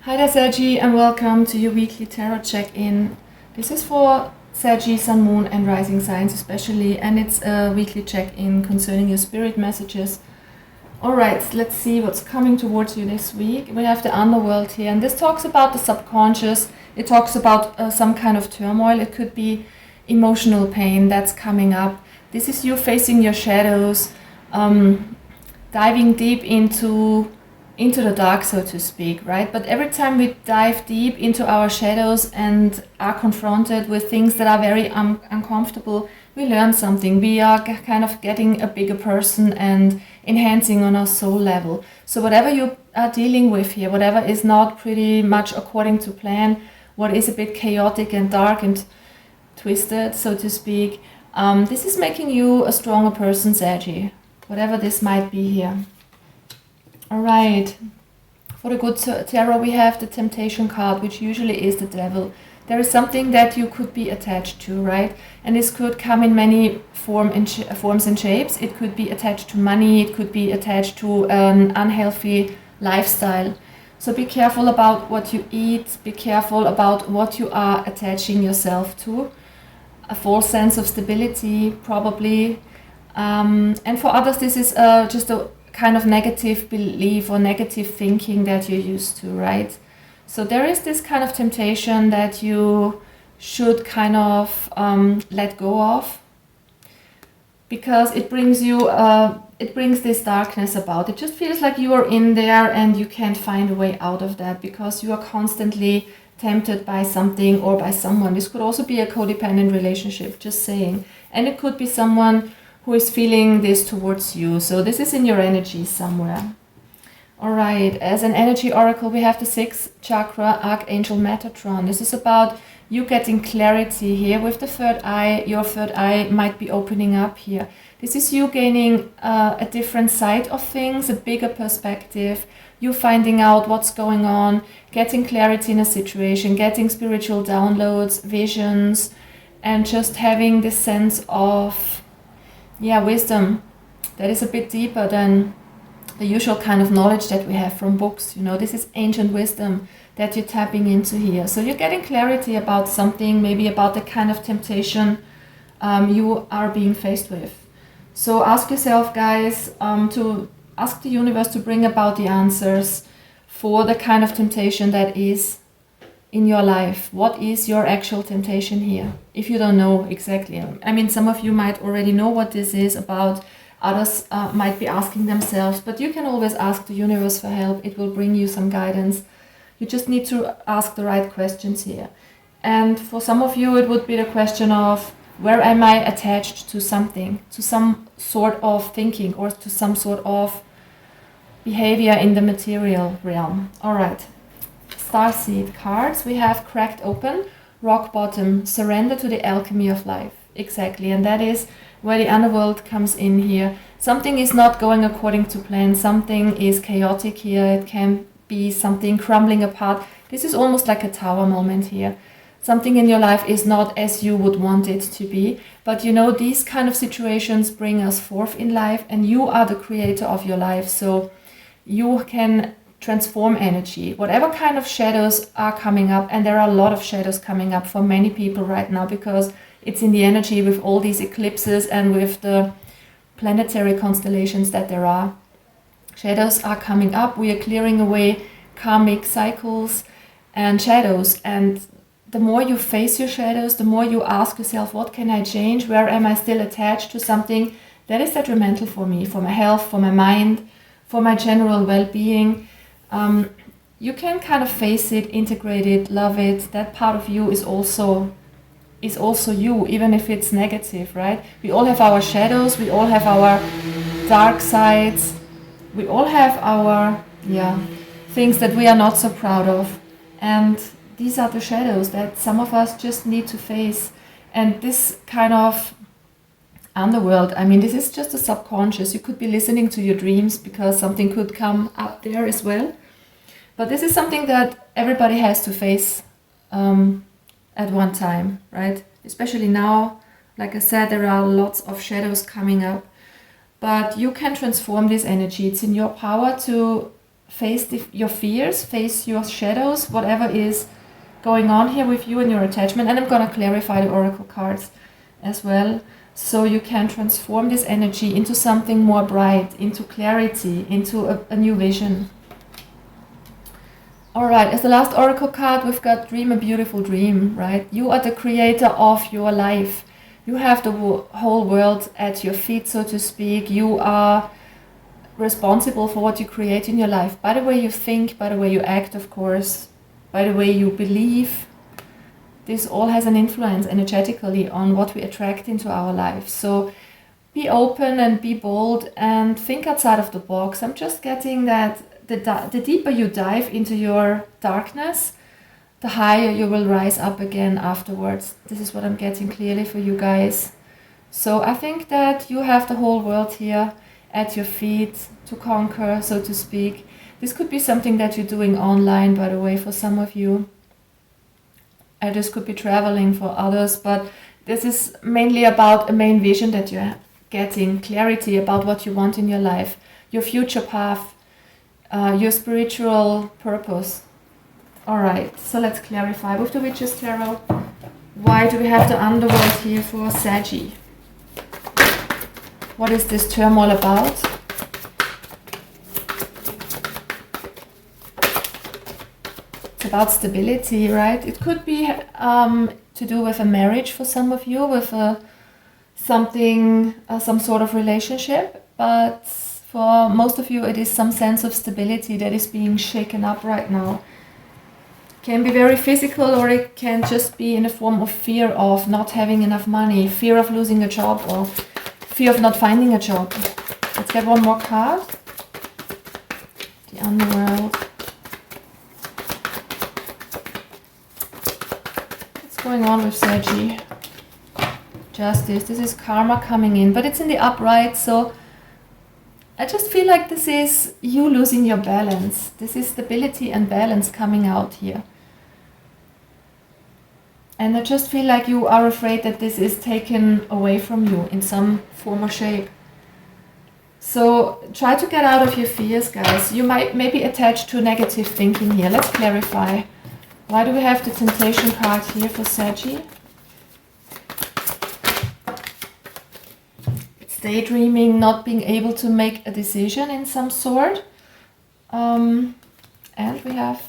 Hi there, Sergi, and welcome to your weekly tarot check-in. This is for Sergi, Sun, Moon, and Rising signs especially, and it's a weekly check-in concerning your spirit messages. Alright, let's see what's coming towards you this week. We have the underworld here, and this talks about the subconscious. It talks about some kind of turmoil. It could be emotional pain that's coming up. This is you facing your shadows, diving deep into the dark, so to speak, right? But every time we dive deep into our shadows and are confronted with things that are very uncomfortable, we learn something. We are kind of getting a bigger person and enhancing on our soul level. So whatever you are dealing with here, whatever is not pretty much according to plan, what is a bit chaotic and dark and twisted, so to speak, this is making you a stronger person, Sergi, whatever this might be here. Alright, for the good tarot we have the temptation card, which usually is the devil. There is something that you could be attached to, right? And this could come in many forms and shapes. It could be attached to money, it could be attached to an unhealthy lifestyle. So be careful about what you eat, be careful about what you are attaching yourself to. A false sense of stability, probably. And for others this is just a kind of negative belief or negative thinking that you're used to, right? So there is this kind of temptation that you should kind of let go of, because it brings this darkness about. It just feels like you are in there and you can't find a way out of that because you are constantly tempted by something or by someone. This could also be a codependent relationship, just saying. And it could be someone who is feeling this towards you. So this is in your energy somewhere. Alright, as an energy oracle, we have the 6th chakra, Archangel Metatron. This is about you getting clarity here with the third eye. Your third eye might be opening up here. This is you gaining a different side of things, a bigger perspective. You finding out what's going on, getting clarity in a situation, getting spiritual downloads, visions, and just having this sense of wisdom that is a bit deeper than the usual kind of knowledge that we have from books. You know, this is ancient wisdom that you're tapping into here. So you're getting clarity about something, maybe about the kind of temptation you are being faced with. So ask yourself, guys, to ask the universe to bring about the answers for the kind of temptation that is in your life. What is your actual temptation here? If you don't know exactly. I mean, some of you might already know what this is about. Others might be asking themselves, but you can always ask the universe for help. It will bring you some guidance. You just need to ask the right questions here. And for some of you, it would be the question of, where am I attached to something, to some sort of thinking or to some sort of behavior in the material realm. All right. Starseed cards, we have cracked open, rock bottom, surrender to the alchemy of life. Exactly, and that is where the underworld comes in here. Something is not going according to plan, something is chaotic here, it can be something crumbling apart. This is almost like a tower moment here. Something in your life is not as you would want it to be, but you know, these kind of situations bring us forth in life, and you are the creator of your life, so you can transform energy. Whatever kind of shadows are coming up, and there are a lot of shadows coming up for many people right now because it's in the energy with all these eclipses and with the planetary constellations that there are. Shadows are coming up. We are clearing away karmic cycles and shadows, and the more you face your shadows, the more you ask yourself, what can I change? Where am I still attached to something that is detrimental for me, for my health, for my mind, for my general well-being? You can kind of face it, integrate it, love it. That part of you is also you, even if it's negative, right? We all have our shadows, we all have our dark sides, we all have our things that we are not so proud of, and these are the shadows that some of us just need to face. And this kind of underworld, I mean, this is just a subconscious. You could be listening to your dreams because something could come up there as well. But this is something that everybody has to face at one time, right? Especially now, like I said, there are lots of shadows coming up. But you can transform this energy. It's in your power to face your fears, face your shadows, whatever is going on here with you and your attachment. And I'm going to clarify the oracle cards as well, so you can transform this energy into something more bright, into clarity, into a new vision. All right, as the last oracle card, we've got dream a beautiful dream, right? You are the creator of your life. You have the whole world at your feet, so to speak. You are responsible for what you create in your life. By the way you think, by the way you act, of course, by the way you believe. This all has an influence energetically on what we attract into our life. So be open and be bold and think outside of the box. I'm just getting that the deeper you dive into your darkness, the higher you will rise up again afterwards. This is what I'm getting clearly for you guys. So I think that you have the whole world here at your feet to conquer, so to speak. This could be something that you're doing online, by the way, for some of you. This could be traveling for others, but this is mainly about a main vision that you're getting, clarity about what you want in your life, your future path, your spiritual purpose. All right, so let's clarify with the Witch's Tarot. Why do we have the underworld here for Saggy? What is this turmoil about? It's about stability, right? It could be to do with a marriage for some of you, with some sort of relationship, but for most of you it is some sense of stability that is being shaken up right now. Can be very physical, or it can just be in the form of fear of not having enough money, fear of losing a job, or fear of not finding a job. Let's get one more card. The underworld. What's going on with Saggy? Justice. This is karma coming in, but it's in the upright, so I just feel like this is you losing your balance. This is stability and balance coming out here. And I just feel like you are afraid that this is taken away from you in some form or shape. So try to get out of your fears, guys. You might maybe attach to negative thinking here. Let's clarify. Why do we have the Temptation card here for Saggy? It's daydreaming, not being able to make a decision in some sort. And we have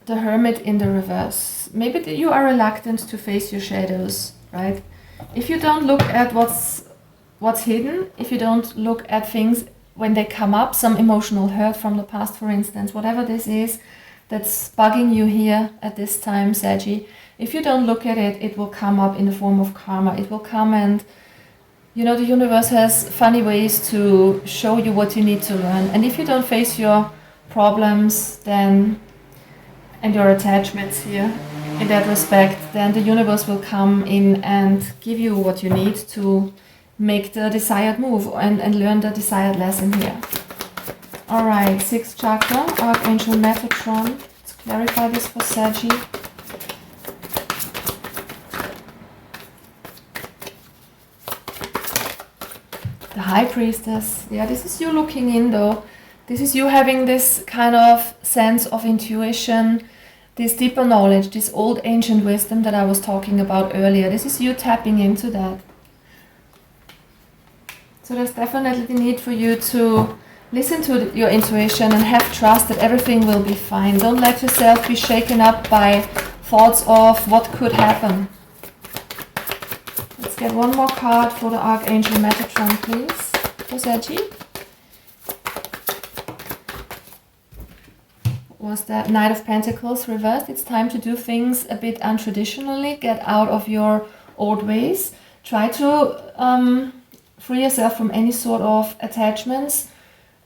the Hermit in the reverse. Maybe you are reluctant to face your shadows, right? If you don't look at what's hidden, if you don't look at things when they come up, some emotional hurt from the past, for instance, whatever this is that's bugging you here at this time, Saggy, if you don't look at it, it will come up in the form of karma. It will come, and you know, the universe has funny ways to show you what you need to learn. And if you don't face your problems, then and your attachments here in that respect, then the universe will come in and give you what you need to make the desired move and learn the desired lesson here. All right, 6th chakra, Archangel Metatron. Let's clarify this for Saggy. The High Priestess. Yeah, this is you looking in though. This is you having this kind of sense of intuition, this deeper knowledge, this old ancient wisdom that I was talking about earlier. This is you tapping into that. So there's definitely the need for you to listen to your intuition and have trust that everything will be fine. Don't let yourself be shaken up by thoughts of what could happen. Let's get one more card for the Archangel Metatron, please. For Saggy. Was that Knight of Pentacles reversed? It's time to do things a bit untraditionally. Get out of your old ways. Try to free yourself from any sort of attachments.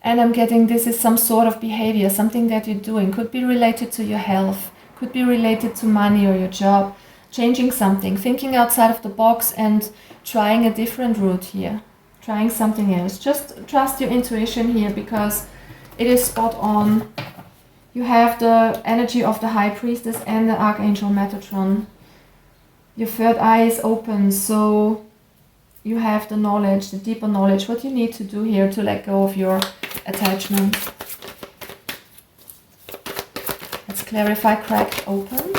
And I'm getting this is some sort of behavior, something that you're doing. Could be related to your health. Could be related to money or your job. Changing something. Thinking outside of the box and trying a different route here. Trying something else. Just trust your intuition here because it is spot on. You have the energy of the High Priestess and the Archangel Metatron. Your third eye is open, so you have the knowledge, the deeper knowledge, what you need to do here to let go of your attachment. Let's clarify cracked open.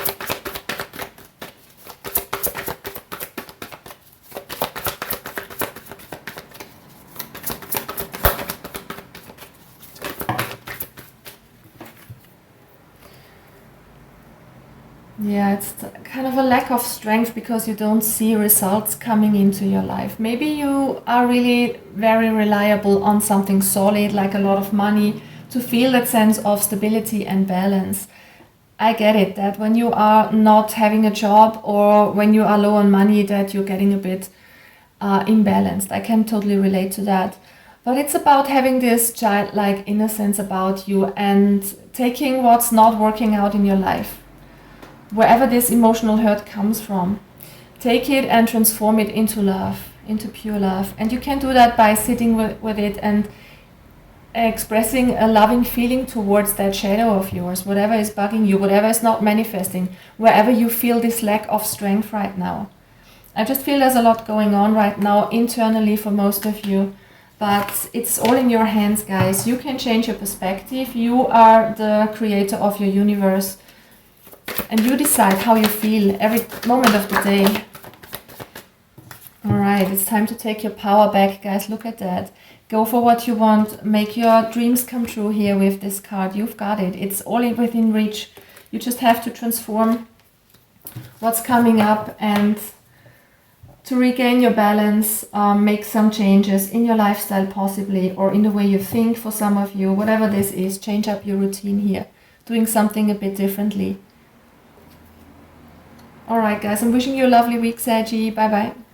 Yeah, it's kind of a lack of strength because you don't see results coming into your life. Maybe you are really very reliable on something solid, like a lot of money, to feel that sense of stability and balance. I get it, that when you are not having a job or when you are low on money, that you're getting a bit imbalanced. I can totally relate to that. But it's about having this childlike innocence about you and taking what's not working out in your life, wherever this emotional hurt comes from. Take it and transform it into love, into pure love. And you can do that by sitting with it and expressing a loving feeling towards that shadow of yours, whatever is bugging you, whatever is not manifesting, wherever you feel this lack of strength right now. I just feel there's a lot going on right now internally for most of you, but it's all in your hands, guys. You can change your perspective. You are the creator of your universe, and you decide how you feel every moment of the day. Alright, it's time to take your power back, guys. Look at that. Go for what you want. Make your dreams come true here with this card. You've got it. It's all within reach. You just have to transform what's coming up and to regain your balance, make some changes in your lifestyle possibly, or in the way you think for some of you. Whatever this is, change up your routine here. Doing something a bit differently. Alright guys, I'm wishing you a lovely week, Sagi. Bye bye.